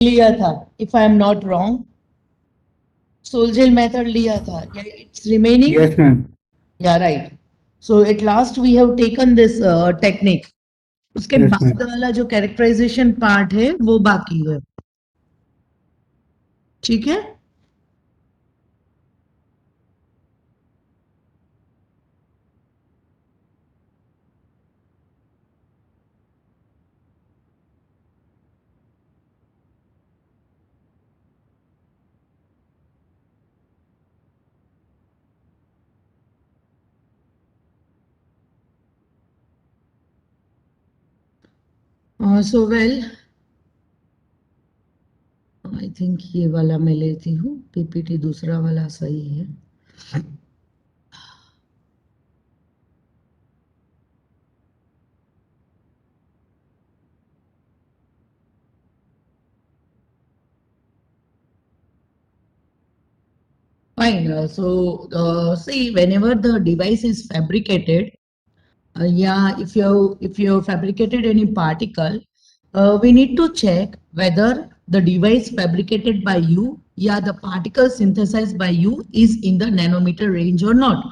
लिया था, if I am not wrong, Sol-Gel method लिया था. Yeah, it's remaining. Yes, ma'am. Yeah, right. So at last we have taken this technique. उसके Yes, बाद ma'am. वाला जो कैरेक्टराइजेशन पार्ट है वो बाकी है. ठीक है. So well, आई थिंक ये वाला मैं लेती हूँ. पीपीटी दूसरा वाला सही है. Fine. See, whenever the device is fabricated, yeah, if you fabricated any particle, we need to check whether the device fabricated by you, yeah, the particle synthesized by you is in the nanometer range or not.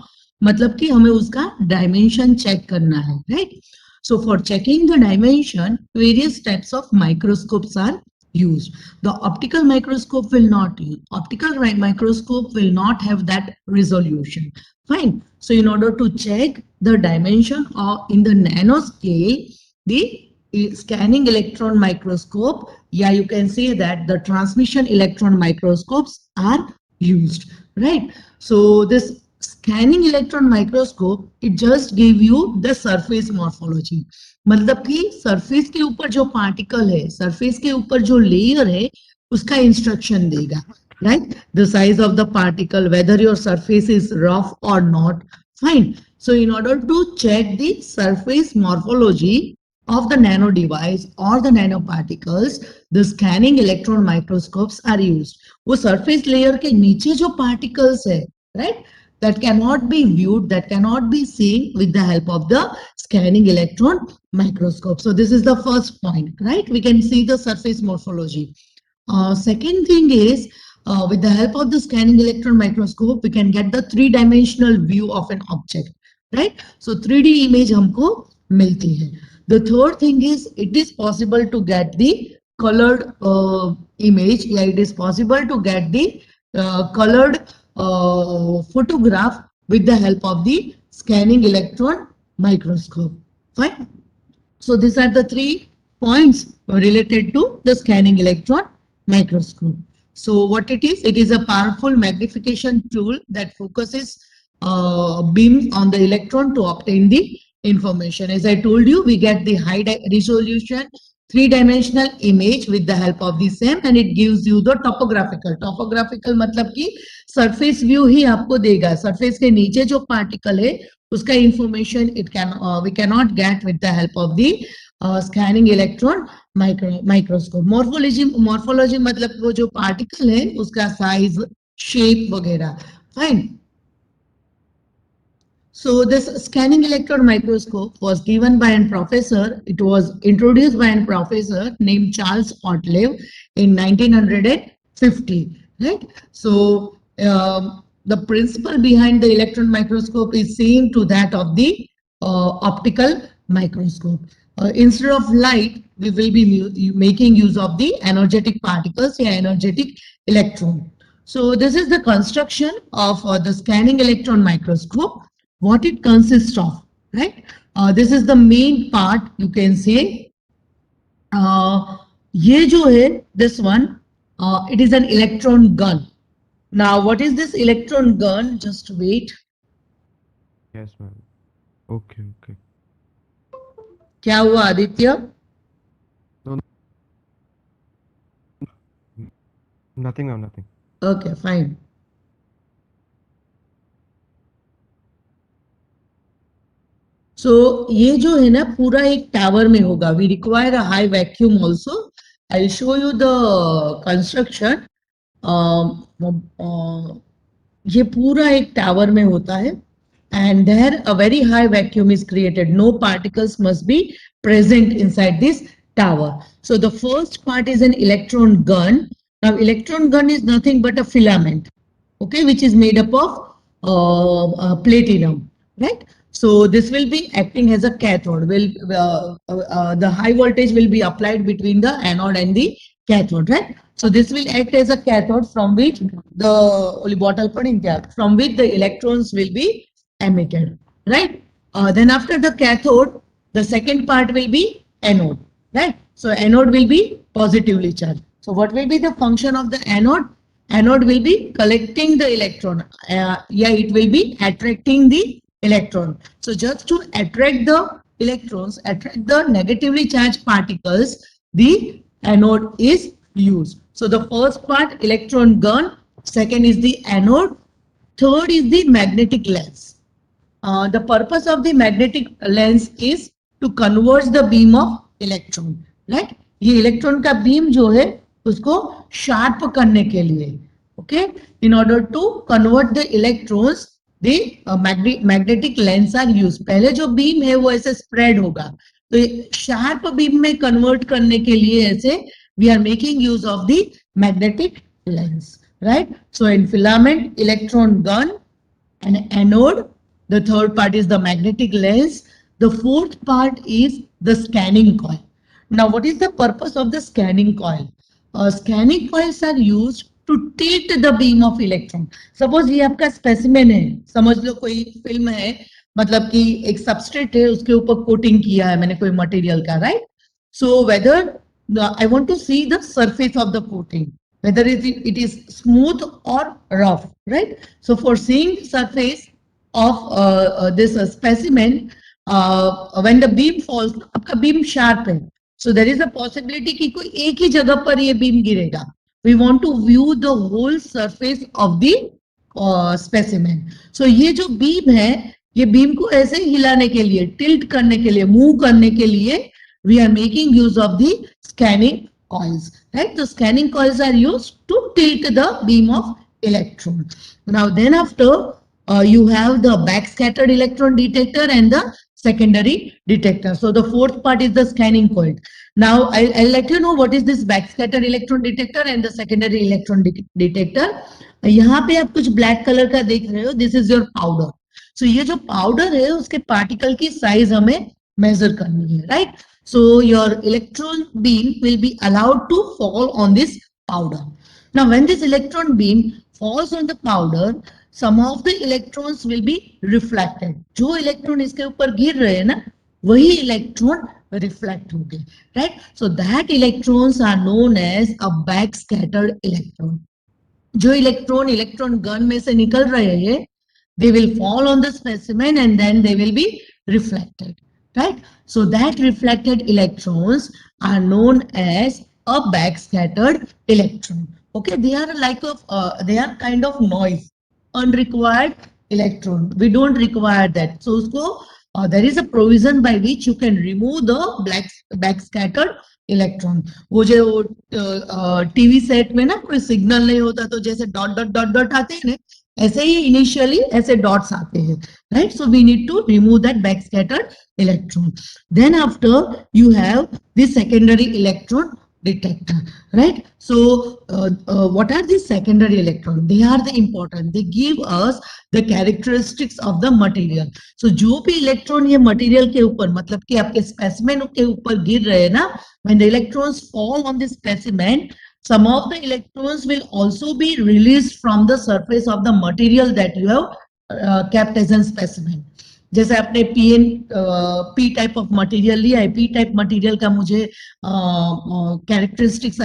मतलब कि हमें उसका dimension check करना है, right? So for checking the dimension, various types of microscopes are used. The optical microscope will not use. Optical microscope will not have that resolution. Fine. So in order to check the dimension or in the nanoscale, the scanning electron microscope, yeah, you can say that the transmission electron microscopes are used, right? So this scanning electron microscope, it just give you the surface morphology. मतलब कि surface के ऊपर जो particle है, surface के ऊपर जो layer है, उसका इंस्ट्रक्शन देगा. Right? The size of the particle, whether your surface is rough or not. Fine. So in order to check the surface morphology of the nano device or the nanoparticles, the scanning electron microscopes are used. वो surface layer के नीचे जो particles है, right? That cannot be viewed, that cannot be seen with the help of the scanning electron microscope. So this is the first point, right? We can see the surface morphology. Second thing is, with the help of the scanning electron microscope, we can get the three-dimensional view of an object, right? So 3D image हमको मिलती है. The third thing is, it is possible to get the colored image. Yeah, it is possible to get the colored photograph with the help of the scanning electron microscope. Fine. So these are the 3 points related to the scanning electron microscope. So what it is a powerful magnification tool that focuses beams on the electron to obtain the information. As I told you, we get the high resolution three-dimensional image with the help of the same, and it gives you the topographical. Topographical मतलब कि surface view ही आपको देगा. Surface के नीचे जो particle है, उसका information we cannot get with the help of the scanning electron microscope. Morphology मतलब वो जो particle है, उसका size, shape वगैरह. Fine. So this scanning electron microscope was given by a professor. It was introduced by a professor named Charles Ottleve in 1950. Right. So the principle behind the electron microscope is same to that of the optical microscope. Instead of light, we will be making use of the energetic particles, the energetic electron. So this is the construction of the scanning electron microscope. What it consists of, right? This is the main part, you can say. ये जो है, this one, it is an electron gun. Now, what is this electron gun? Just wait. Yes, ma'am. Okay, okay. क्या हुआ Aditya? No, nothing, ma'am, nothing. Okay, fine. So ये जो है ना पूरा एक टावर में होगा. We require a high vacuum also. I'll show you the construction. ये पूरा एक टावर में होता है. And there a very high vacuum is created. No particles must be present inside this tower. So the first part is an electron gun. Now electron gun is nothing but a filament, okay, which is made up of platinum, right? So this will be acting as a cathode. The high voltage will be applied between the anode and the cathode, right? So this will act as a cathode from which the bottle from which the electrons will be emitted, right? Then after the cathode, the second part will be anode, right? So anode will be positively charged. So what will be the function of the anode? Anode will be collecting the electron. Yeah, it will be attracting the electron. So just to attract the electrons, attract the negatively charged particles, the anode is used. So the first part, electron gun. Second is the anode. Third is the magnetic lens. The purpose of the magnetic lens is to convert the beam of electron, right? ये electron का beam जो है उसको sharp करने के लिए, okay, in order to convert the electrons, the magnetic lens are used. पहले जो बीम है वो ऐसे स्प्रेड होगा, तो शार्प बीम में कन्वर्ट करने के लिए ऐसे we are making use of the magnetic lens, right? So in filament, electron gun, and anode. The third part is the magnetic lens. The fourth part is the scanning coil. Now, what is the purpose of the scanning coil? Scanning coils are used to tilt the beam of electron. Suppose ये आपका specimen है, समझ लो कोई film है, मतलब कि एक substrate है, उसके ऊपर coating किया है मैंने कोई material का, right? So whether I want to see the surface of the coating, whether it is smooth or rough, right? So for seeing surface of this specimen, when the beam falls, आपका beam sharp है, so there is a possibility कि कोई एक ही जगह पर ये beam गिरेगा. We want to view the whole surface of the specimen. So ये जो beam है, ये beam को ऐसे हिलाने के लिए, tilt करने के लिए, move करने के लिए, we are making use of the scanning coils, right? The scanning coils are used to tilt the beam of electron. Now then after, you have the backscattered electron detector and the secondary detector. So the fourth part is the scanning coil. Now I'll let you know what is this backscattered electron detector and the secondary electron detector. यहाँ पे आप कुछ black color का देख रहे हो, this is your powder. So ये जो powder है उसके particle की size हमें measure करनी है, right? So your electron beam will be allowed to fall on this powder. Now when this electron beam falls on the powder, some of the electrons will be reflected. जो electron इसके ऊपर गिर रहे हैं ना, वही electron reflect होंगे, right? So that electrons are known as a backscattered electron. जो electron gun में से निकल रहे हैं, they will fall on the specimen and then they will be reflected, right? So that reflected electrons are known as a backscattered electron. Okay, they are like they are kind of noise, unrequired electron. We don't require that. So usko, there is a provision by which you can remove the backscattered electron. वो जो TV set में ना कोई signal नहीं होता तो जैसे dot dot dot dot आते हैं ना, ऐसे ही इनिशियली ऐसे डॉट्स आते हैं, right? So we need to remove that backscattered electron. Then after you have the secondary electron detector, right? So what are these secondary electrons? They are the important, they give us the characteristics of the material. So जो भी electron ये material के ऊपर, मतलब कि आपके specimen के ऊपर गिर रहे हैं ना, when the electrons fall on the specimen, some of the electrons will also be released from the surface of the material that you have kept as a specimen. जैसे आपने पी टाइप ऑफ मटेरियल लिया है, P type material का मुझे characteristics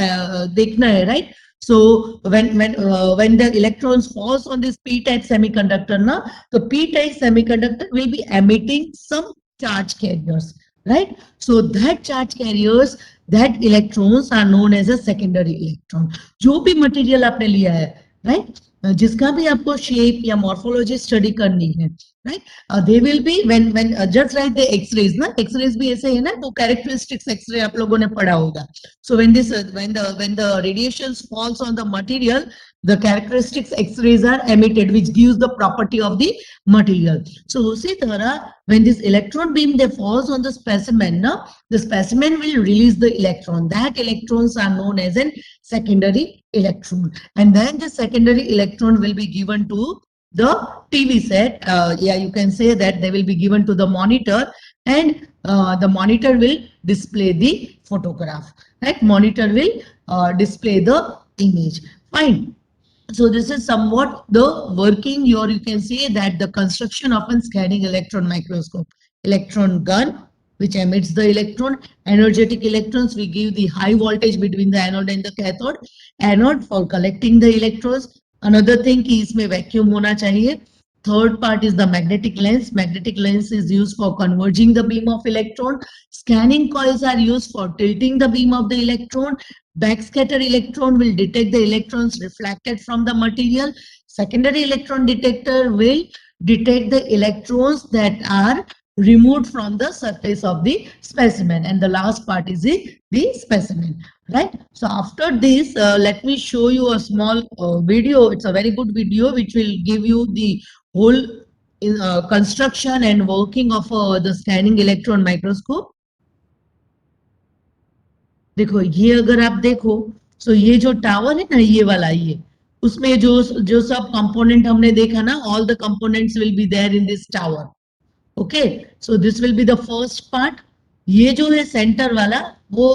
देखना है, right? So when the electrons falls on this p type semiconductor na, so p type semiconductor will be emitting some charge carriers, right? So that charge carriers, that electrons are known as a secondary electron. जो भी material आपने लिया है, right, जिसका भी आपको shape या morphology study करनी है, right? They will be when just like the X-rays, na X-rays भी ऐसे है ना, तो characteristics X-ray आप लोगों ने पढ़ा होगा. So when the radiations falls on the material, the characteristics X-rays are emitted, which gives the property of the material. So उसी तरह when this electron beam they falls on the specimen, na, the specimen will release the electron. That electrons are known as an secondary electron, and then the secondary electron will be given to the TV set. Yeah, you can say that they will be given to the monitor, and the monitor will display the photograph. Right? Monitor will display the image. Fine. So this is somewhat the working, or you can say that the construction of a scanning electron microscope. Electron gun, which emits the electron, energetic electrons, we give the high voltage between the anode and the cathode. Anode for collecting the electrons. Another thing कि इसमें vacuum होना चाहिए. Third part is the magnetic lens. Magnetic lens is used for converging the beam of electron. Scanning coils are used for tilting the beam of the electron. Backscatter electron will detect the electrons reflected from the material. Secondary electron detector will detect the electrons that are removed from the surface of the specimen. And the last part is the specimen, right? So after this, let me show you a small video. It's a very good video which will give you the whole construction and working of the scanning electron microscope. देखो ये अगर आप देखो, तो ये जो tower है ना, ये वाला, ये उसमें जो जो सब कंपोनेंट हमने देखा ना, all the components will be there in this tower. Okay, so this will be the first part. ये जो है सेंटर वाला, वो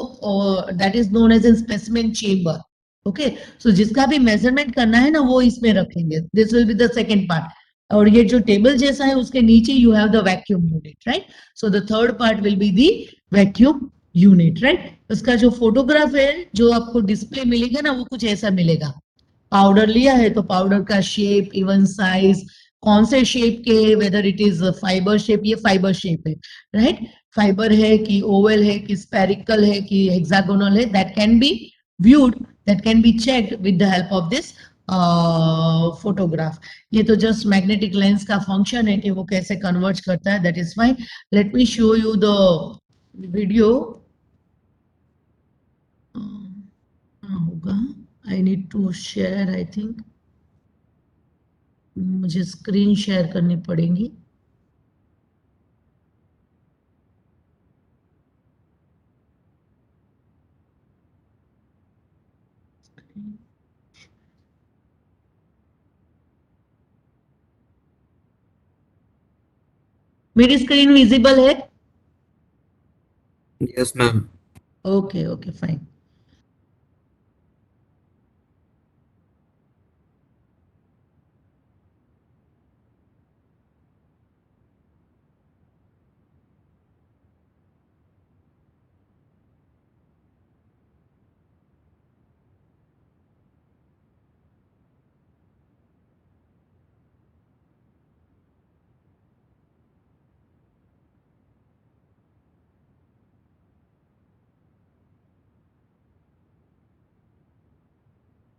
that is known as an specimen chamber. Okay, so जिसका भी मेजरमेंट करना है ना, वो इसमें रखेंगे. This will be the second part. और ये जो टेबल जैसा है, उसके नीचे you have the vacuum unit, right? So the third part will be the vacuum unit, right? उसका जो फोटोग्राफ है, जो आपको डिस्प्ले मिलेगा ना, वो कुछ ऐसा मिलेगा. पाउडर लिया है तो पाउडर का शेप, इवन साइज, कौन से शेप के, whether it is fibre shape, ये फाइबर शेप है, राइट? फाइबर है कि ओवल है कि स्पेरिकल है कि हेक्सागोनल है, that can be viewed, that can be checked with the help of this photograph. ये तो जस्ट मैग्नेटिक लेंस का फंक्शन है कि वो कैसे कन्वर्ट करता है, that is fine. Let me show you the video. होगा, I need to share, I think मुझे स्क्रीन शेयर करनी पड़ेगी. मेरी स्क्रीन विजिबल है? Yes, ma'am. Okay okay fine.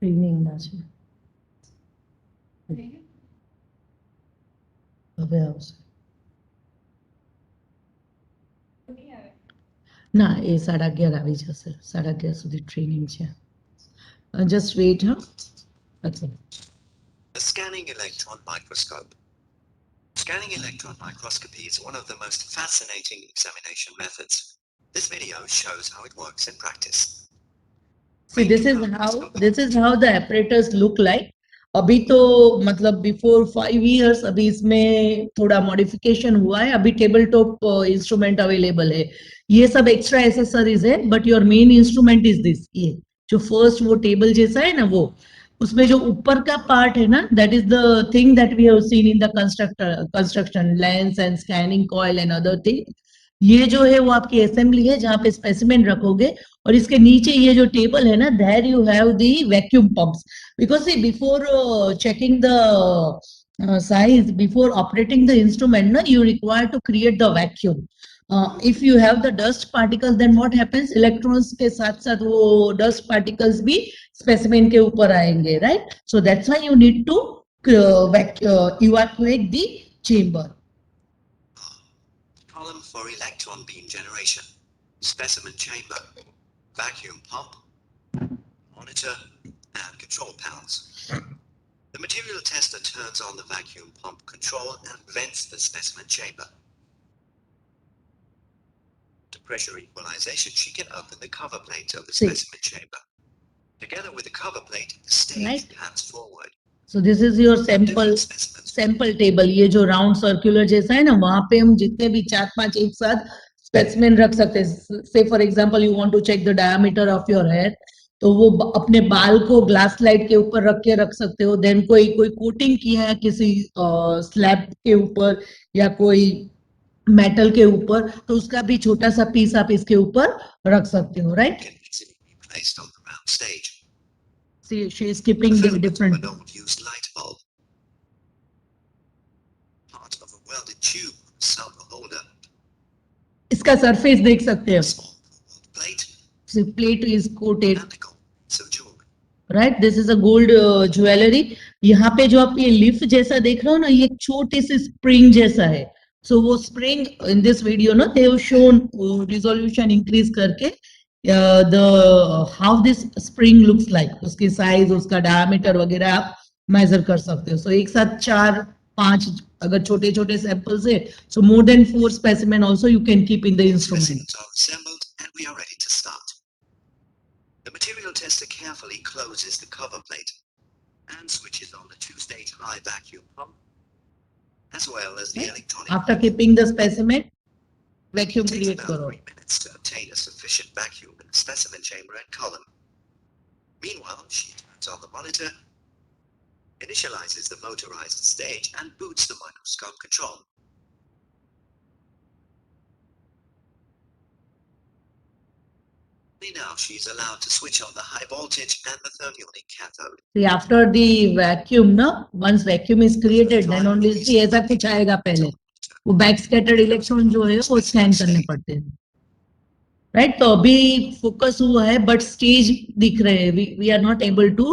Training ના છે, હવે આવશે. ના, એ 11:30 આવી જશે. 11:30 સુધી ટ્રેનિંગ છે. Just weight. હા, okay. The scanning electron microscope. Scanning electron microscopy is one of the most fascinating examination methods. This video shows how it works in practice. See, this is how the apparatus look like. अभी तो मतलब before 5 years अभी इसमें थोड़ा modification हुआ है. अभी table top instrument available है. ये सब एक्स्ट्रा एसेसरीज है, but your main instrument is this. ये जो फर्स्ट वो टेबल जैसा है ना, वो उसमें जो ऊपर का पार्ट है ना, that is the thing that we have seen in the construction, lens and scanning coil and other thing. ये जो है वो आपकी असेंबली है जहां पे स्पेसिमेन रखोगे, और इसके नीचे ये जो टेबल है ना, there you have the vacuum pumps. Because see before checking the size, before operating the instrument, na, you require to create the vacuum. If you have the dust particles, then what happens? Electrons के साथ साथ वो dust particles भी specimen के ऊपर आएंगे, right? So that's why you need to evacuate the chamber. for electron beam generation: specimen chamber, vacuum pump, monitor, and control panels. The material tester turns on the vacuum pump control and vents the specimen chamber. To pressure equalization, she can open the cover plate of the See. specimen chamber. Together with the cover plate, the stage Right. pans forward. So this is your sample Different specimens sample table. ये जो round circular जैसा है ना, वहां पे हम जितने भी 4-5 एक साथ स्पेसिमेन रख सकते हैं. Say for example you want to check the diameter of your hair, तो वो अपने बाल को ग्लास स्लाइड के ऊपर रख के रख सकते हो. देन कोई कोटिंग किया है किसी स्लैब के ऊपर या कोई मेटल के ऊपर, तो उसका भी छोटा सा पीस आप इसके ऊपर रख सकते हो. Right. can easily be placed on the round stage. See, she is keeping The the filament of different. an old used light bulb. Part of a welded tube, sample holder, इसका surface देख सकते a हैं. small plate, plate is coated. and a gold piece of jewelry. Right. This is a gold jewellery. यहाँ पे जो आप ये lift जैसा देख रहे हो ना, ये एक छोटे से स्प्रिंग जैसा है. सो वो स्प्रिंग इन दिस वीडियो ना, they have shown resolution increase करके the how this spring looks like, उसकी साइज, उसका डायमीटर वगैरह आप मेजर कर सकते हो. सो एक साथ 4-5 अगर छोटे छोटे सैंपल्स है, so more than 4 specimen also you can keep in the instrument. Specimens are assembled and we are ready to start. The material tester carefully closes the cover plate and switches on the two-stage high vacuum pump, as well as the electronic. After keeping the specimen, vacuum It takes create about करो. 3 minutes to obtain a sufficient vacuum in the specimen chamber and column. Meanwhile, she turns on the monitor, initializes the motorized stage, and boots the microscope control. Only now she is allowed to switch on the high voltage and the thermionic cathode. See, after the vacuum, no, once vacuum is created, then only see ऐसा कुछ आएगा पहले. वो back scattered electron जो है वो scan करने पड़ते हैं. राइट. तो अभी फोकस हुआ है बट स्टेज दिख रहे हैं. We are not able to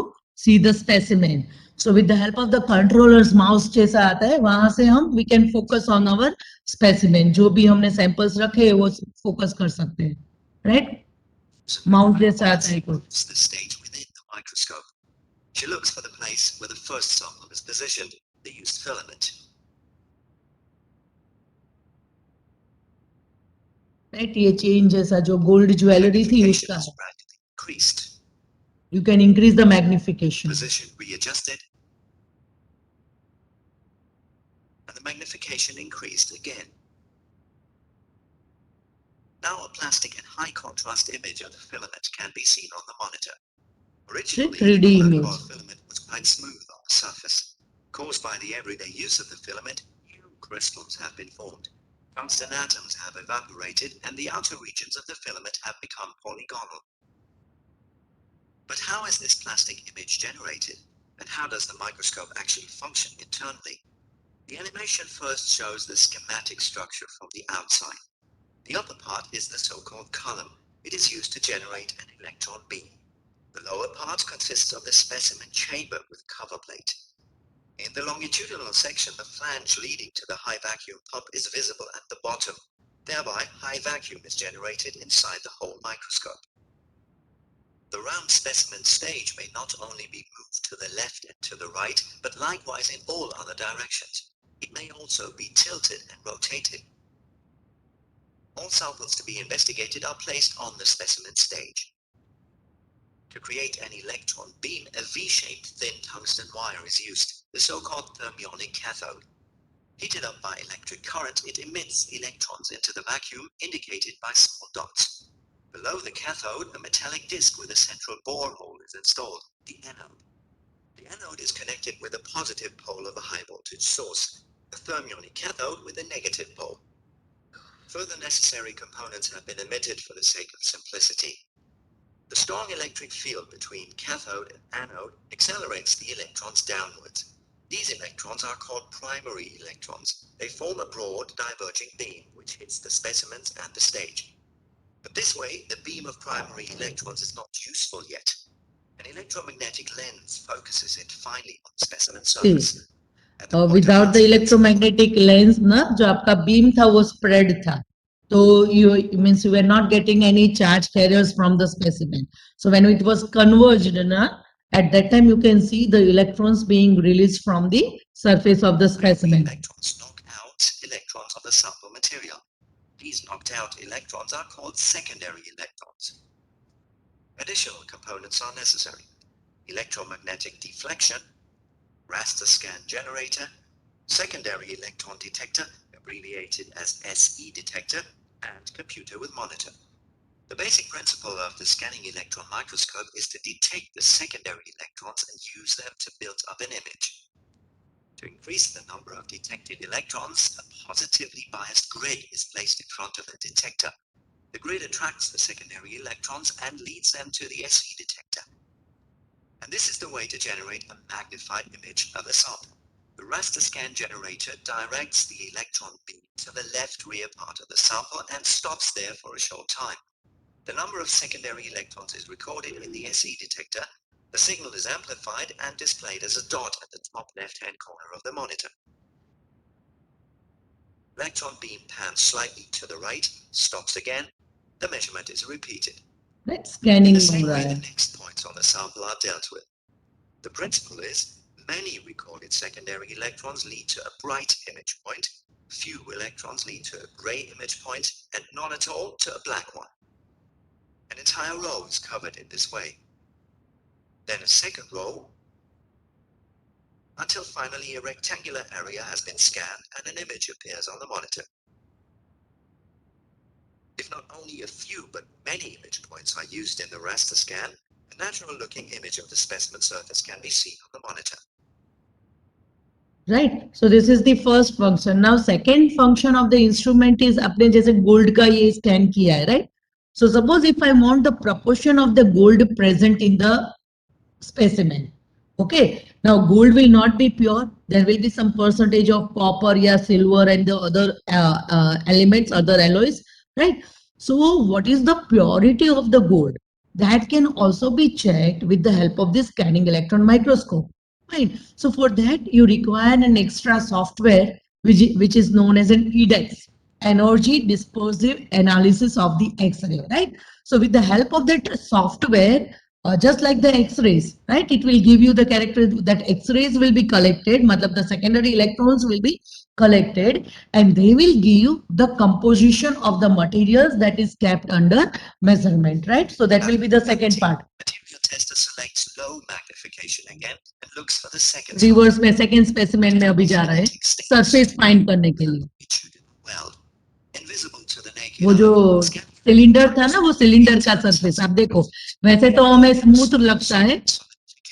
see the specimen. So with the help of the controllers, mouse जैसा आता है, वहां से हम we can focus on our specimen. जो भी हमने सैंपल्स रखे हैं वो फोकस कर सकते हैं. राइट. Mouse जैसा आता है कुछ. Moves the stage within the microscope. She looks for the place where the first sample is positioned, the used filament. Right. ये चेंज जैसा जो गोल्ड ज्वेलरी थी Magnification उसका is gradually increased. You can increase the magnification. Position readjusted. And the magnification increased again. Now a plastic and high contrast image of the filament can be seen on the monitor. Originally, 3D the image. coil filament was quite smooth on the surface. Caused by the everyday use of the filament, new crystals have been formed. Tungsten atoms have evaporated and the outer regions of the filament have become polygonal. But how is this plastic image generated? And how does the microscope actually function internally? The animation first shows the schematic structure from the outside. The upper part is the so-called column. It is used to generate an electron beam. The lower part consists of the specimen chamber with cover plate. In the longitudinal section, the flange leading to the high vacuum pump is visible at the bottom. Thereby, high vacuum is generated inside the whole microscope. The round specimen stage may not only be moved to the left and to the right, but likewise in all other directions. It may also be tilted and rotated. All samples to be investigated are placed on the specimen stage. To create an electron beam, a V-shaped thin tungsten wire is used, the so-called thermionic cathode. Heated up by electric current, it emits electrons into the vacuum indicated by small dots. Below the cathode, a metallic disc with a central borehole is installed, the anode. The anode is connected with a positive pole of a high voltage source, the thermionic cathode with a negative pole. Further necessary components have been omitted for the sake of simplicity. The strong electric field between cathode and anode accelerates the electrons downwards. These electrons are called primary electrons. They form a broad diverging beam which hits the specimens and the stage. But this way, the beam of primary electrons is not useful yet. An electromagnetic lens focuses it finely on the specimen surface. At the point of without the incidence, electromagnetic lens ना, जो आपका beam था वो spread था. So it means you were not getting any charge carriers from the specimen. So when it was converged, at that time you can see the electrons being released from the surface of the specimen. Electrons knock out electrons of the sample material. These knocked out electrons are called secondary electrons. Additional components are necessary: electromagnetic deflection, raster scan generator, secondary electron detector, abbreviated as SE detector, and computer with monitor. The basic principle of the scanning electron microscope is to detect the secondary electrons and use them to build up an image. To increase the number of detected electrons, a positively biased grid is placed in front of the detector. The grid attracts the secondary electrons and leads them to the SE detector. And this is the way to generate a magnified image of a sample. The raster scan generator directs the electron beam to the left rear part of the sample and stops there for a short time. The number of secondary electrons is recorded in the SE detector. The signal is amplified and displayed as a dot at the top left-hand corner of the monitor. Electron beam pans slightly to the right, stops again. The measurement is repeated. Right, In scanning the same हो way, रहा the है. next points on the sample are dealt with. The principle is many recorded secondary electrons lead to a bright image point, few electrons lead to a gray image point, and none at all to a black one. An entire row is covered in this way. Then a second row, until finally a rectangular area has been scanned and an image appears on the monitor. If not only a few but many image points are used in the raster scan, a natural-looking image of the specimen surface can be seen on the monitor. Right. So this is the first function. Now second function of the instrument is अपने जैसे gold का ये scan किया है, right? So suppose if I want the proportion of the gold present in the specimen. Okay. Now gold will not be pure. There will be some percentage of copper, yeah, silver, and the other elements, other alloys, right? So what is the purity of the gold? That can also be checked with the help of the scanning electron microscope. Right. So for that, you require an extra software which is known as an EDEX, energy dispersive analysis of the X-ray. Right. So with the help of that software, just like the X-rays, right, it will give you the character that X-rays will be collected, matlab the secondary electrons will be collected, and they will give you the composition of the materials that is kept under measurement. Right. So that will be the second part. Material tester selects low magnification again and looks for the second reverse में second specimen में अभी जा रहा है surface find करने के लिए. well, invisible to the naked वो जो eye. सिलेंडर था ना, वो सिलेंडर का सरफेस आप देखो, वैसे तो हमें स्मूथ लगता है,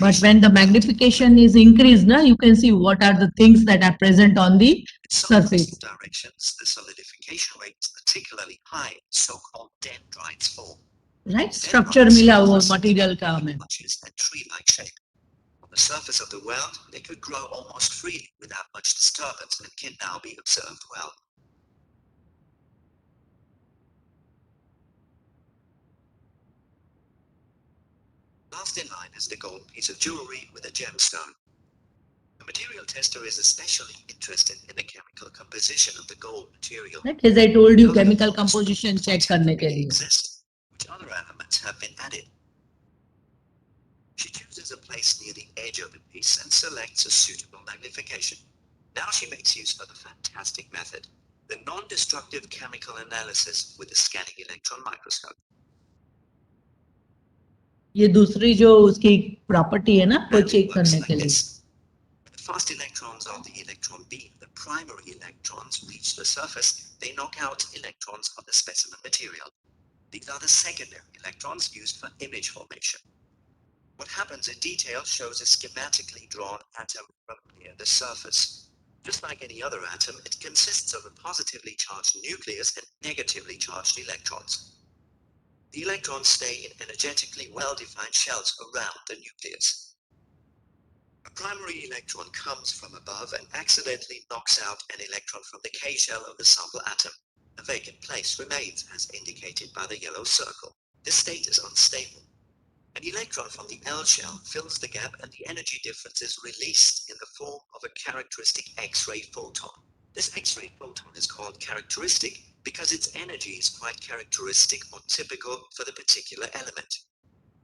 but when the magnification is increased, na, you can see what are the things that are present on the In some surface. directions, the solidification rate is particularly high, so-called dendrites form. Right? Structure मिला वो material का हमें. Bunches and tree-like shape. On the surface of the world, they could grow almost freely without much disturbance and can now be observed well. Last in line is the gold piece of jewelry with a gemstone. The material tester is especially interested in the chemical composition of the gold material. Right? As I told you, chemical composition check करने के लिए. Exist, which other elements have been added. She chooses a place near the edge of the piece and selects a suitable magnification. Now she makes use of the fantastic method, the non-destructive chemical analysis with the scanning electron microscope. ये दूसरी जो उसकी property है ना, वो And it check works करने like के लिए. this. When the fast electrons of the electron beam, the primary electrons, reach the surface, they knock out electrons of the specimen material. These are the secondary electrons used for image formation. What happens in detail shows a schematically drawn atom from near the surface. Just like any other atom, it consists of a positively charged nucleus and negatively charged electrons. The electrons stay in energetically well-defined shells around the nucleus. A primary electron comes from above and accidentally knocks out an electron from the K shell of the sample atom. A vacant place remains as indicated by the yellow circle. This state is unstable. An electron from the L shell fills the gap and the energy difference is released in the form of a characteristic X-ray photon. This X-ray photon is called characteristic because its energy is quite characteristic or typical for the particular element.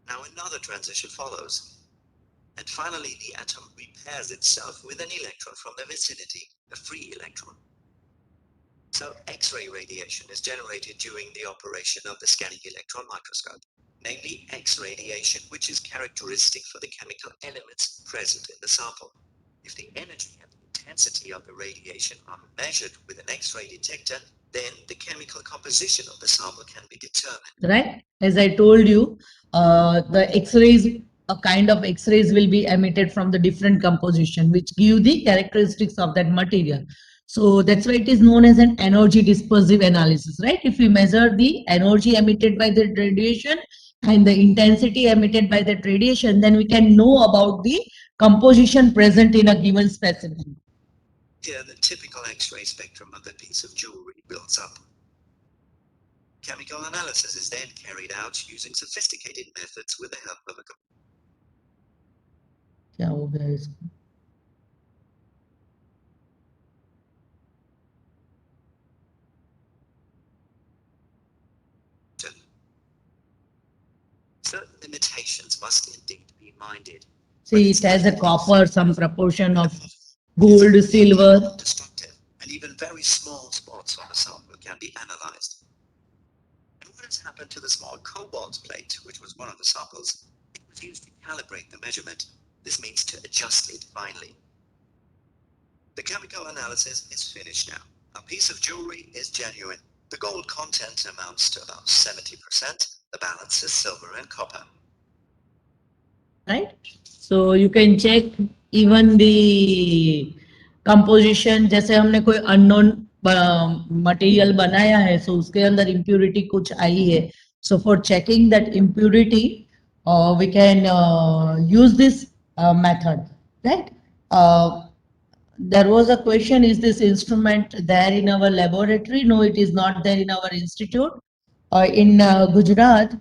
Now another transition follows. And finally, the atom repairs itself with an electron from the vicinity, a free electron. So X-ray radiation is generated during the operation of the scanning electron microscope, namely X-radiation, which is characteristic for the chemical elements present in the sample. If the energy and the intensity of the radiation are measured with an X-ray detector, then the chemical composition of the sample can be determined. Right? As I told you, the X-rays, a kind of X-rays will be emitted from the different composition, which give the characteristics of that material. So that's why it is known as an energy dispersive analysis, right? If we measure the energy emitted by the radiation and the intensity emitted by that radiation, then we can know about the composition present in a given specimen. Here, the typical X-ray spectrum of the piece of jewelry builds up. Chemical analysis is then carried out using sophisticated methods with the help of a क्या हो गया इसको? computer. Certain limitations must indeed be minded. See, it has a copper, some proportion of gold, silver. Destructive, and even very small spots on the sample can be analyzed. And what has happened to the small cobalt plate, which was one of the samples? It was used to calibrate the measurement. This means to adjust it finely. The chemical analysis is finished now. A piece of jewelry is genuine. The gold content amounts to about 70%. The balance is silver and copper. Right? So you can check even the composition. जैसे हमने कोई unknown material बनाया है, so उसके अंदर impurity कुछ आई है. So for checking that impurity, we can use this method, right? There was a question, is this instrument there in our laboratory? No, it is not there in our institute. In Gujarat,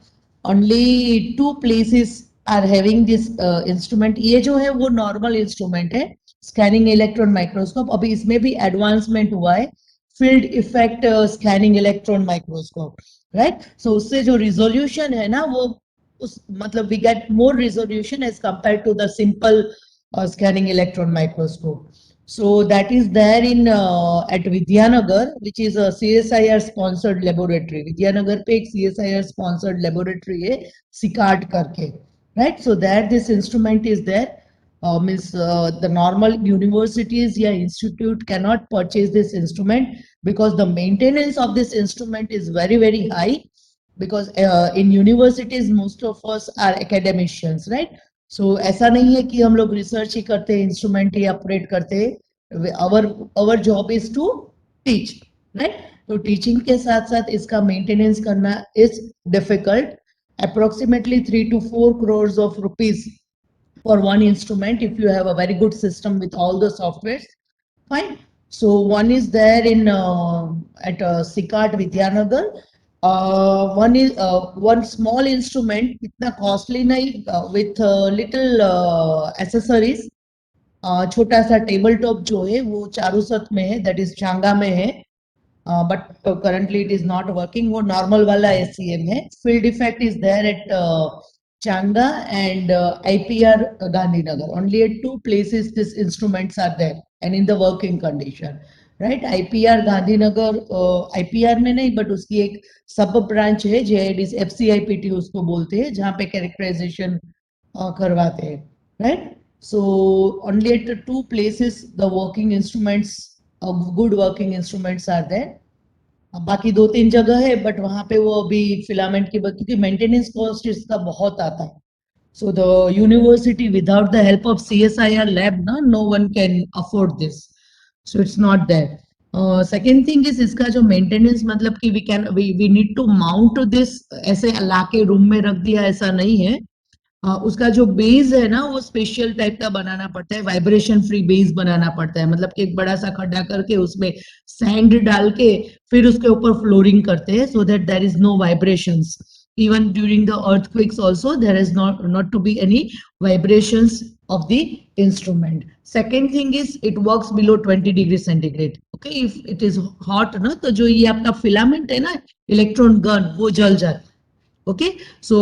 only 2 places are having this instrument. ये जो है वो normal instrument है, scanning electron microscope. अभी इसमें भी advancement हुआ है, field effect scanning electron microscope, right? So उससे जो resolution है ना वो उस मतलब we get more resolution as compared to the simple scanning electron microscope. So that is there in at Vidyanagar, which is a CSIR sponsored laboratory. Vidyanagar पे एक CSIR sponsored laboratory है, SICART करके, right? So there this instrument is there. Means the normal universities या institute cannot purchase this instrument because the maintenance of this instrument is very high. Because in universities most of us are academicians, right? So ऐसा नहीं है कि हम लोग research ही करते हैं, instrument ही operate करते हैं. Our job is to teach, right? तो teaching के साथ साथ इसका maintenance करना is difficult. Approximately 3 to 4 crores of rupees for one instrument if you have a very good system with all the softwares. Fine. So one is there in at SICART Vidyanagar. One is one small instrument, इतना costly नहीं, with little accessories. छोटा सा table top जो है वो चारूसत में है, that is Changa में है, but currently it is not working. वो नॉर्मल वाला SCM है. Field effect is there at Changa and IPR Gandhinagar. Only at 2 places these instruments are there and in the working condition, right? IPR Gandhinagar IPR में नहीं, but उसकी एक सब branch है, JIDC FCIPT उसको बोलते हैं, जहाँ पे कैरेक्टराइजेशन करवाते हैं, right? So only at 2 places the working instruments, good working instruments are there. बाकी 2-3 जगह है, बट वहाँ पे वो अभी फिलामेंट की, क्योंकि मेंटेनेंस कॉस्ट इसका बहुत आता है. So the university without the help of CSIR lab, no one can afford this. So it's not there. Second thing is इसका जो मेंटेनेंस मतलब कि we need to mount this, ऐसे लाके रूम में रख दिया ऐसा नहीं है. उसका जो बेस है ना वो स्पेशल टाइप का बनाना पड़ता है, वाइब्रेशन फ्री बेस बनाना पड़ता है. मतलब कि एक बड़ा सा खड्डा करके उसमें सैंड डाल के फिर उसके ऊपर फ्लोरिंग करते हैं, so that there is no vibrations. Even during the earthquakes also there is not to be any vibrations of the instrument. Second thing is it works below 20 degrees centigrade. Okay, if it is hot ना, तो जो ये आपका filament है ना, electron gun, वो जल जाता है। ओके, सो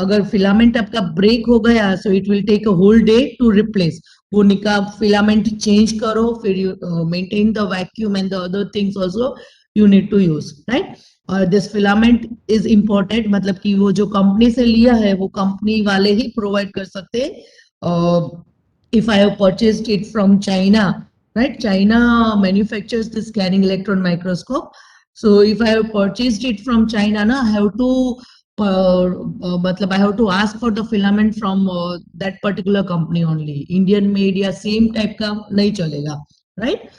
अगर फिलामेंट आपका ब्रेक हो गया, so it will take a whole day to replace. वो निका फिलामेंट चेंज करो, फिर you maintain the vacuum and the other things also you need to use, right. और दिस फिलामेंट इज इम्पोर्टेंट, मतलब कि वो जो कंपनी से लिया है वो कंपनी वाले ही प्रोवाइड कर सकते हैं। If I have purchased it from China, right, China manufactures the scanning electron microscope. So if I have purchased it from China na, I have to matlab I have to ask for the filament from that particular company only. Indian made या same type का नहीं चलेगा, right?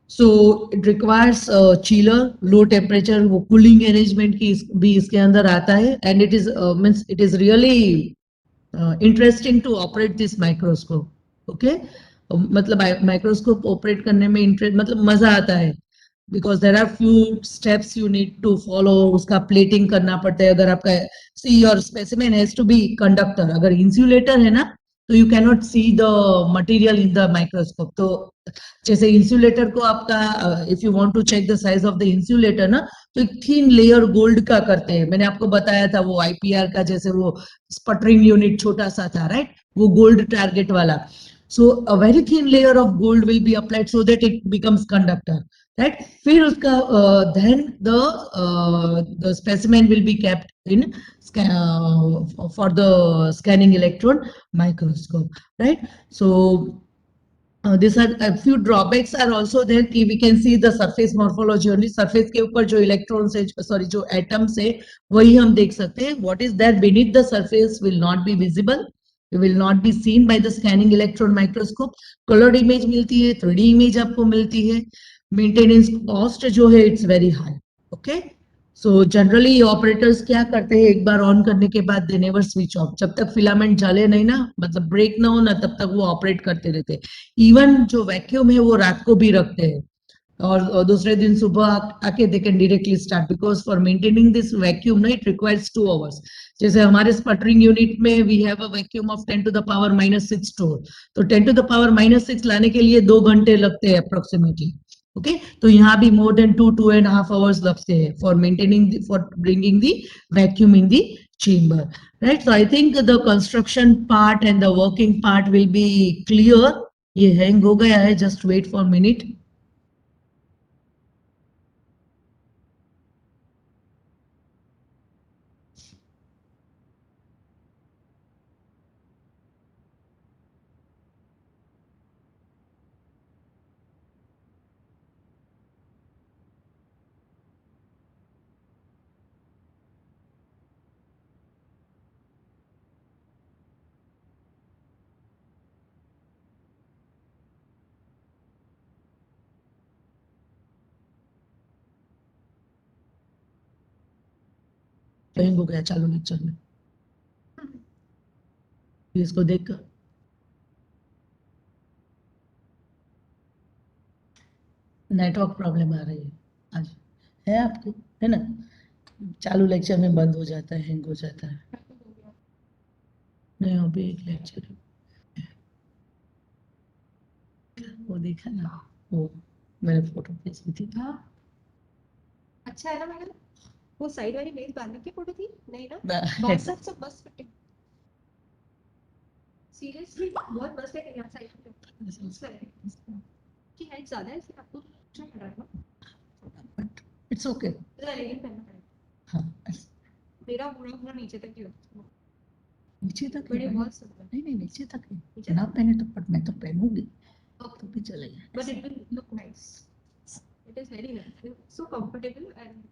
So it requires chiller, low temperature, वो cooling arrangement की भी इसके अंदर आता है, and it is means it is really interesting to operate this microscope. Okay, मतलब माइक्रोस्कोप ऑपरेट करने में इंटरेस्ट, मतलब मजा आता है, because there are few steps you need to follow, उसका प्लेटिंग करना पड़ता है। अगर आपका see your specimen has to be conductor, अगर इंसुलेटर है ना, तो you can not see the material in the microscope. तो जैसे इंसुलेटर को आपका, if you want to check the size of the insulator ना, तो एक थिन लेयर गोल्ड का करते हैं। मैंने आपको बताया था वो आईपीआर का, जैसे वो स्पटरिंग यूनिट छोटा सा था, राइट, वो गोल्ड टारगेट वाला। So a very thin layer of gold will be applied so that it becomes conductor, right. फिर उसका then the specimen will be kept in for the scanning electron microscope, right. So these are a few drawbacks are also there कि we can see the surface morphology only, surface के ऊपर जो electrons है, sorry जो atoms है, वही हम देख सकते हैं। what is there beneath the surface will not be visible, it will not be seen by the scanning electron microscope। colored image मिलती है, 3D image आपको मिलती है। maintenance cost जो है it's very high, okay। So generally operators क्या करते हैं, एक बार ऑन करने के बाद दे नेवर स्विच ऑफ, जब तक फिलामेंट जले नहीं ना, मतलब ब्रेक ना हो ना, तब तक वो ऑपरेट करते रहते हैं। इवन जो वैक्यूम है वो रात को भी रखते हैं, और दूसरे दिन सुबह आके they can directly start, because for maintaining this vacuum ना, इट रिक्वायर्स 2 आवर्स। जैसे हमारे स्पटरिंग यूनिट में we have a vacuum of 10⁻⁻6 store, तो 10⁻⁻6 लाने के लिए 2 घंटे लगते हैं अप्रोक्सीमेटली। ओके, तो यहाँ भी मोर देन 2.5 आवर्स लगते हैं for maintaining, for bringing the vacuum in the chamber, right? So I think the construction part and the working part will be clear. ये हैंग हो गया है, just wait for a minute. Hang हो गया चालू lecture में, इसको देखकर नेटवर्क प्रॉब्लम आ रही है आज, है आपको, है ना, चालू लेक्चर में बंद हो जाता है, हैंग हो जाता है। नहीं, अभी एक लेक्चर है, वो देखा ना, वो मैंने फोटो भेजी थी। हाँ अच्छा है ना मैडम, वो साइड वाली मेज बांधने की फोटो थी नहीं ना, बात सब मस्त फिटिंग, सीरियसली बहुत मस्त है यहाँ साइड की हाइट ज्यादा है इसलिए आपको अच्छा लग रहा है ना, इट्स ओके। लेकिन पहनना पड़ेगा, हाँ, मेरा पूरा पूरा नीचे तक ही होता है, नीचे तक है बड़े भाई। बहुत सुंदर, नहीं नहीं, नीचे तक है, नीचे ना तक? पहने तो, पर मैं तो पहनूंगी, तो भी चलेगा। but it will look nice, it is very nice, so comfortable and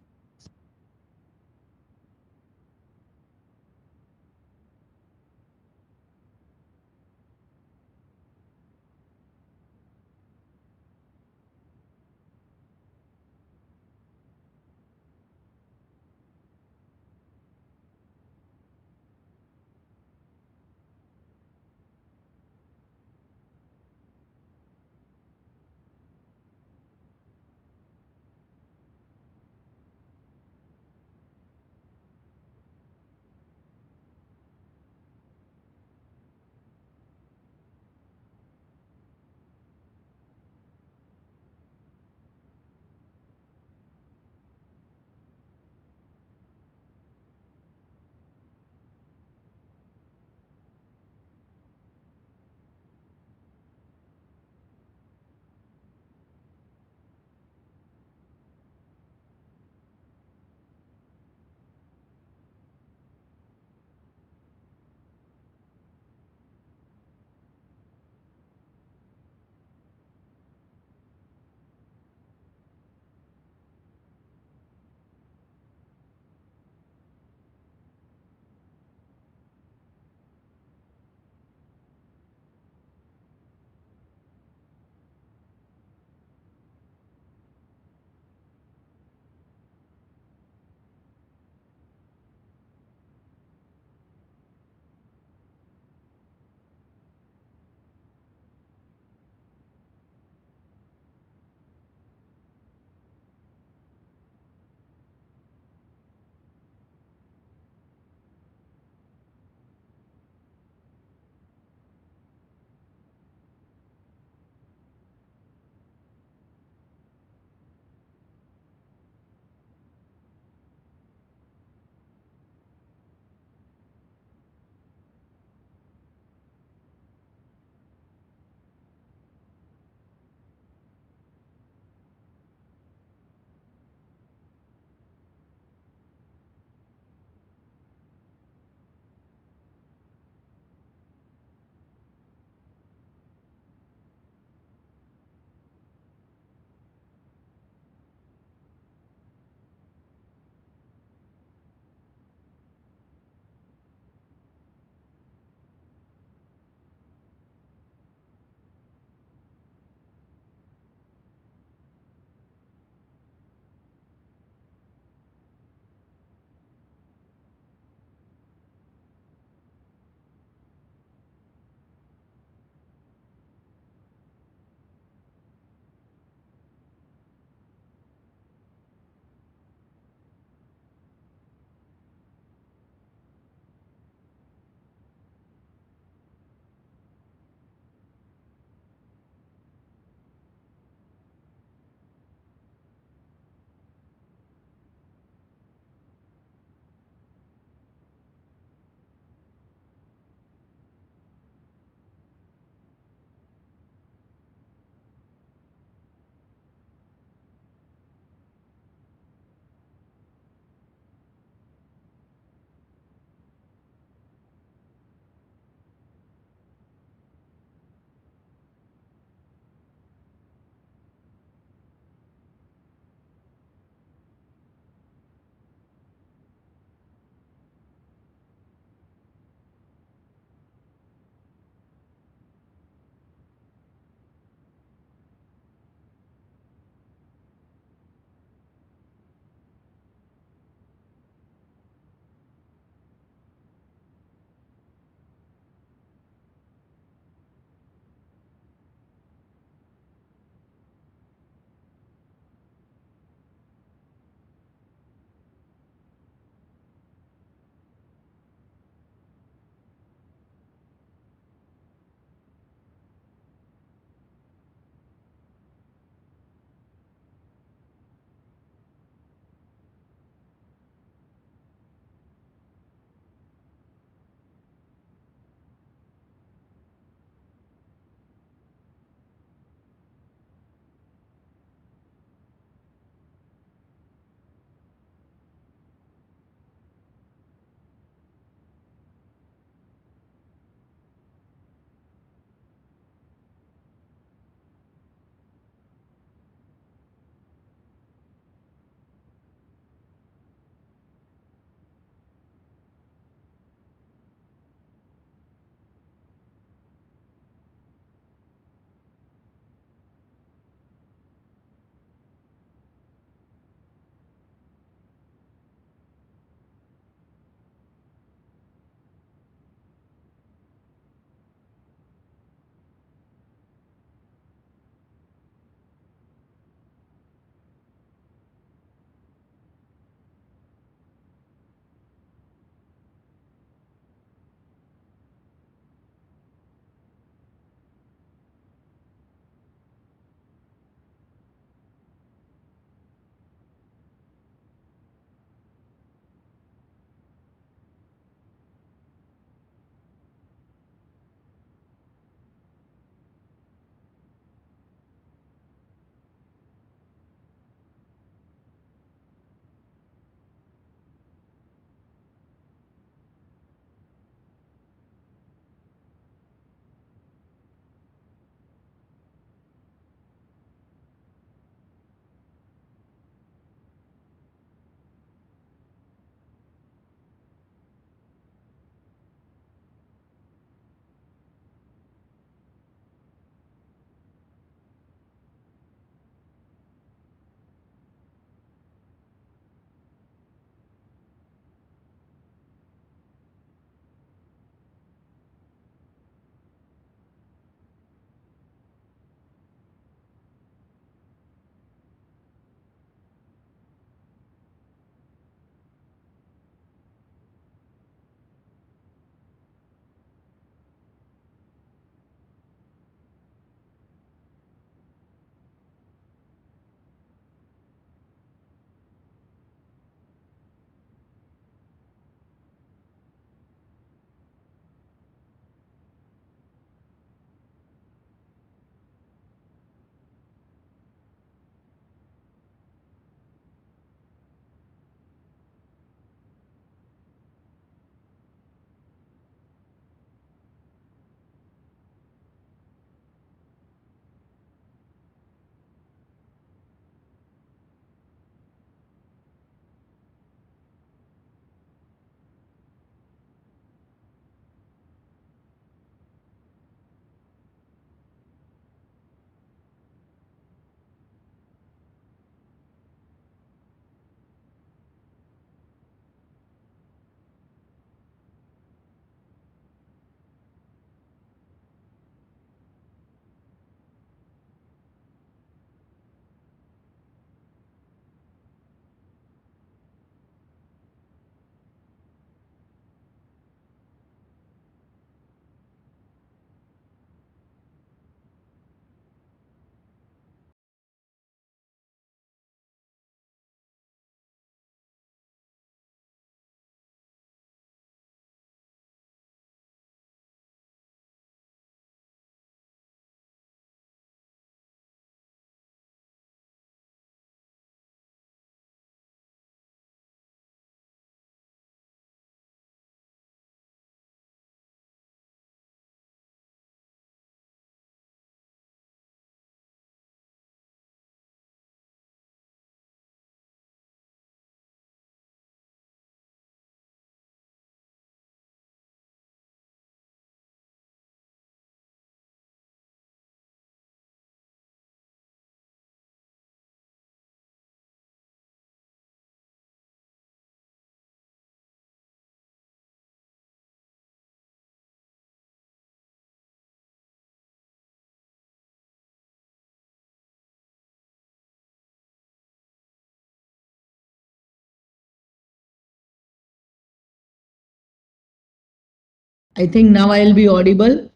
I think now I'll be audible.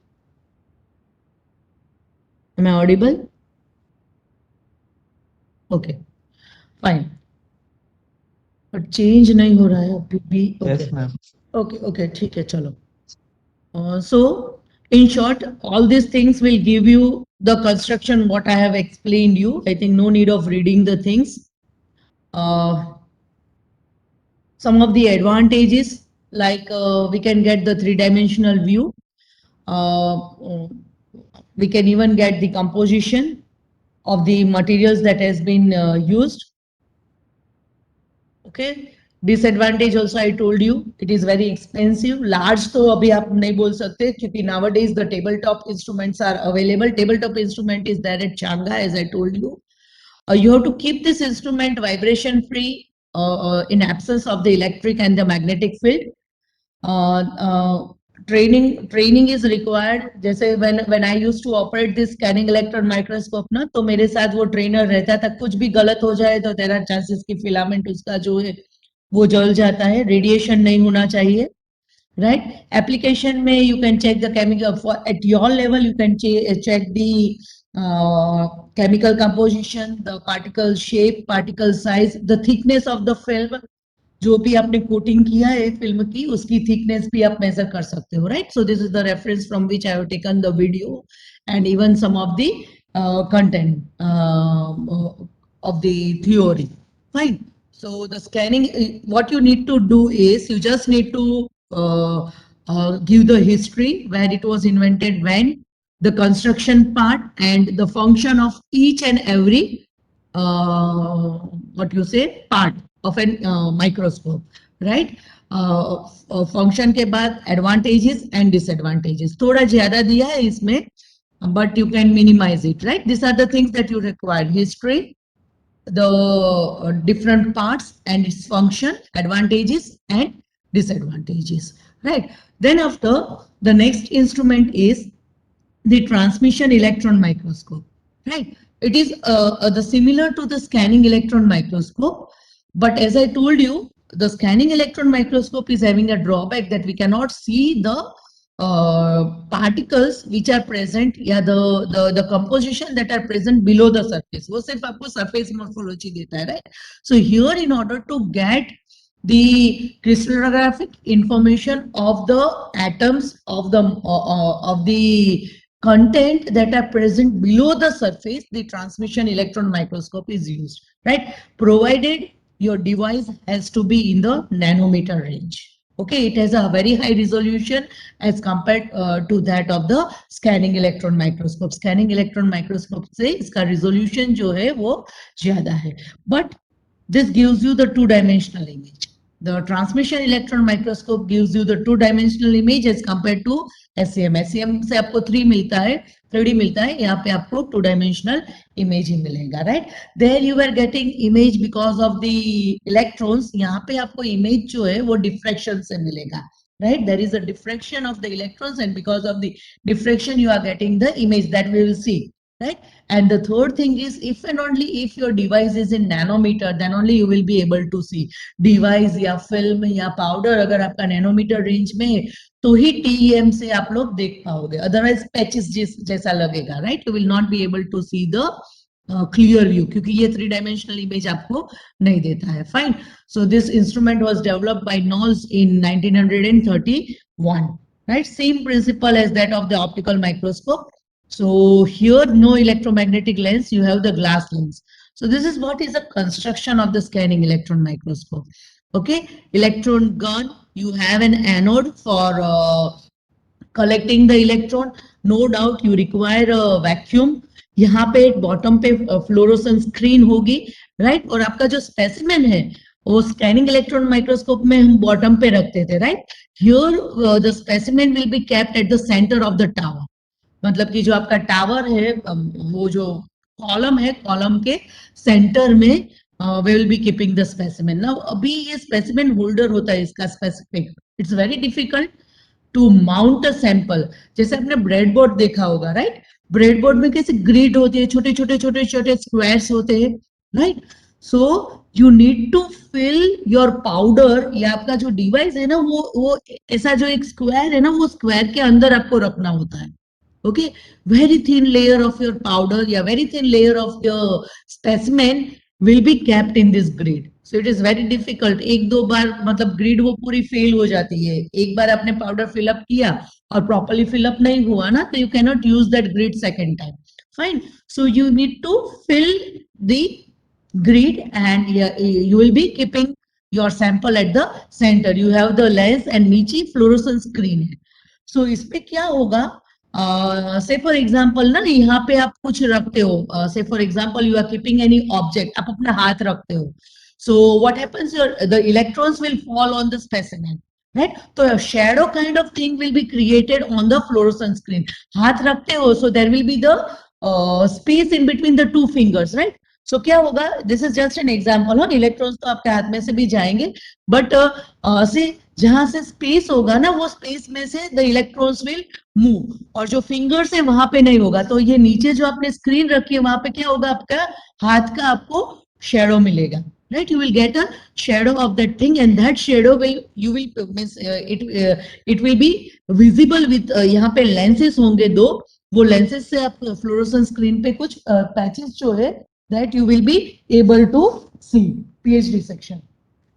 Am I audible? Okay, fine. But change नहीं हो रहा है अभी भी. Okay. Yes, ma'am. Okay, ठीक है, चलो. So, in short, all these things will give you the construction what I have explained you. I think no need of reading the things. Some of the advantages, like we can get the three-dimensional view. We can even get the composition of the materials that has been used. Okay. Disadvantage also I told you, it is very expensive. Large तो अभी आप नहीं बोल सकते क्योंकि nowadays the tabletop instruments are available. Tabletop instrument is there at Shanghai, as I told you. You have to keep this instrument vibration free in absence of the electric and the magnetic field. Training is required. जैसे when I used to operate this scanning electron microscope ना, तो मेरे साथ वो trainer रहता था. कुछ भी गलत हो जाए तो तेरा chances की filament उसका जो है वो जल जाता है. Radiation नहीं होना चाहिए. Right? Application में you can check the chemical at your level. You can check the chemical composition, the particle shape, particle size, the thickness of the film. जो भी आपने कोटिंग किया है फिल्म की उसकी थिकनेस भी आप मेजर कर सकते हो. Right. So this is the reference from which I have taken the video and even some of the content of the theory. Fine. So the scanning, what you need to do is you just need to give the history, where it was invented, when, the construction part, and the function of each and every what you say part of an microscope. Right. Function के बाद advantages and disadvantages. थोड़ा ज्यादा दिया है इसमें, but you can minimize it. Right. These are the things that you require: history, the different parts and its function, advantages and disadvantages. Right. Then after, the next instrument is the transmission electron microscope. Right. It is the similar to the scanning electron microscope, but as I told you, the scanning electron microscope is having a drawback that we cannot see the particles which are present, yeah, the composition that are present below the surface. वो सिर्फ आपको surface morphology देता है, right? So here, in order to get the crystallographic information of the atoms of the content that are present below the surface, the transmission electron microscope is used, right? Provided your device has to be in the nanometer range. Okay, it has a very high resolution as compared to that of the scanning electron microscope. Scanning electron microscope से इसका resolution जो है वो ज़्यादा है. But this gives you the two-dimensional image. The transmission electron microscope gives you the two-dimensional image as compared to SEM. SEM से आपको 3 मिलता है, 3D मिलता है. यहाँ पे आपको two-dimensional image ही मिलेगा, right? There you were getting image because of the electrons. यहाँ पे आपको image जो है वो diffraction से मिलेगा, right? There is a diffraction of the electrons, and because of the diffraction you are getting the image that we will see. Right. And the third thing is, if and only if your device is in nanometer, then only you will be able to see. Device या film या powder अगर आपका nanometer range में है तो ही TEM से आप लोग देख पाओगे. Otherwise patches जैसा लगेगा, right? You will not be able to see the clear view क्योंकि ये 3-dimensional image आपको नहीं देता है. Fine. So this instrument was developed by Knowles in 1931. Right? Same principle as that of the optical microscope. So here, no electromagnetic lens, you have the glass lens. So this is what is the construction of the scanning electron microscope. Okay, electron gun, you have an anode for collecting the electron. No doubt you require a vacuum. यहाँ पे bottom पे fluorescent screen होगी, right? और आपका जो specimen है वो scanning electron microscope में हम bottom पे रखते थे, right? Here the specimen will be kept at the center of the tower. मतलब कि जो आपका टावर है वो जो कॉलम है, कॉलम के सेंटर में we will be keeping the specimen. Now अभी ये specimen holder होता है इसका specific. It's very difficult to mount a sample. जैसे आपने ब्रेडबोर्ड देखा होगा, right? ब्रेडबोर्ड में कैसे ग्रिड होती है, छोटे छोटे छोटे छोटे स्क्वायर्स होते हैं, right? So you need to fill your powder, ये आपका जो डिवाइस है ना वो ऐसा जो एक स्क्वायर है ना वो स्क्वायर के अंदर आपको रखना होता है. Okay, very thin layer of your powder, yeah, very thin layer of your specimen will be kept in this grid. So it is very difficult. एक दो बार मतलब ग्रिड वो पूरी फेल हो जाती है. एक बार आपने पाउडर फिलअप किया और प्रॉपरली फिलअप नहीं हुआ ना तो you can not use that grid second time. Fine. So you need to fill the grid and yeah, you will be keeping your sample at the center. You have the lens and नीचे fluorescent screen है. So इस पे क्या होगा, से for example ना यहाँ पे आप कुछ रखते हो, say for example you are keeping any object, आप अपना हाथ रखते हो. So what happens, your the electrons will fall on the specimen, right. तो shadow kind of thing will be created on the fluorescent screen. हाथ रखते हो so there will be the space in between the two fingers, right. So क्या होगा, this is just an example. हाँ, electrons तो आपके हाथ में से भी जाएंगे बट से जहां से स्पेस होगा ना वो स्पेस में से द इलेक्ट्रॉन्स विल मूव, और जो फिंगर्स है वहां पे नहीं होगा. तो ये नीचे जो आपने स्क्रीन रखी है वहां पे क्या होगा, आपका हाथ का आपको शेडो मिलेगा, right. You will get a shadow of that thing and that shadow will you will means it will be visible with यहाँ पे lenses होंगे दो, वो lenses से आप fluorescent screen पे कुछ patches जो है that you will be able to see, PhD section,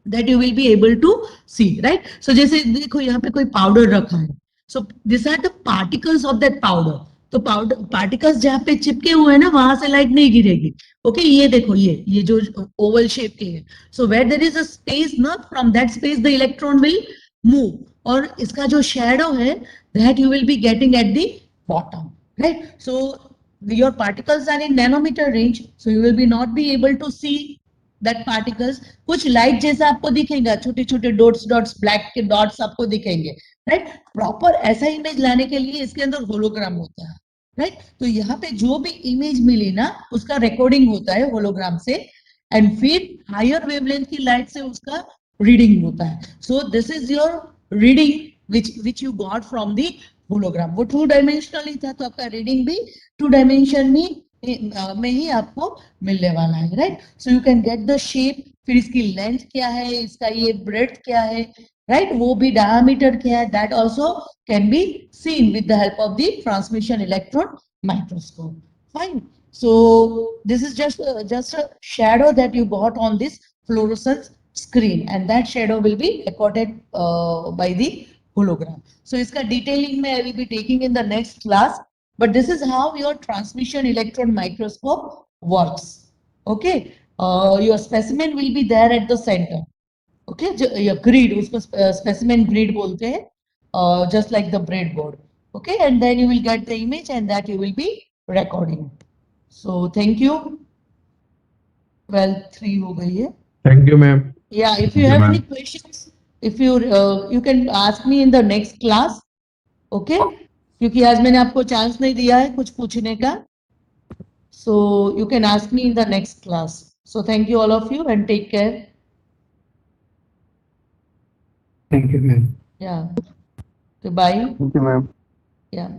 that you will be able to see, right. So जैसे देखो यहाँ पे कोई पाउडर रखा है. So these are the particles of that powder. तो पाउडर पार्टिकल्स जहाँ पे चिपके हुए हैं ना वहां से लाइट नहीं गिरेगी. ओके, ये देखो ये जो ओवल शेप के है. So where there is a space ना, from that space the electron will move, और इसका जो शेडो है that you will be getting at the bottom, right. So your particles are in nanometer range, so you will be not be able to see that particles. कुछ light जैसा आपको दिखेगा, छोटे छोटे डॉट्स डॉट्स ब्लैक के dots आपको दिखेंगे, right. Proper ऐसा इमेज लाने के लिए इसके अंदर होलोग्राम होता है, राइट. तो यहाँ पे जो भी इमेज मिली ना उसका रिकॉर्डिंग होता है होलोग्राम से, एंड फिर हायर वेवलेंथ की लाइट से उसका रीडिंग होता है. सो this is your reading which you got from the hologram. वो 2 डायमेंशनल ही था तो आपका रीडिंग भी 2 डायमेंशन में ही आपको मिलने वाला है, right. So you can get the shape, फिर इसकी लेंथ क्या है, इसका ये ब्रेड्थ क्या है, राइट. वो भी डायमीटर क्या है, that also can be seen with the help of the transmission electron microscope. Fine. So this is just a shadow that you got on this fluorescence screen, and that shadow will be recorded by the hologram. So iska detailing mein I will be taking in the next class, but this is how your transmission electron microscope works. Okay, your specimen will be there at the center. Okay, your grid, usko specimen grid bolte hain, just like the breadboard. Okay, and then you will get the image and that you will be recording. So thank you. 12:03 हो गई है. Thank you, ma'am. Yeah, if Thank you you, have ma'am. any questions, if you can ask me in the next class. Okay, क्योंकि आज मैंने आपको chance नहीं दिया है कुछ पूछने का. So you can ask me in the next class. So thank you all of you and take care. Thank you, ma'am. Yeah. Goodbye. Thank you, ma'am. Yeah.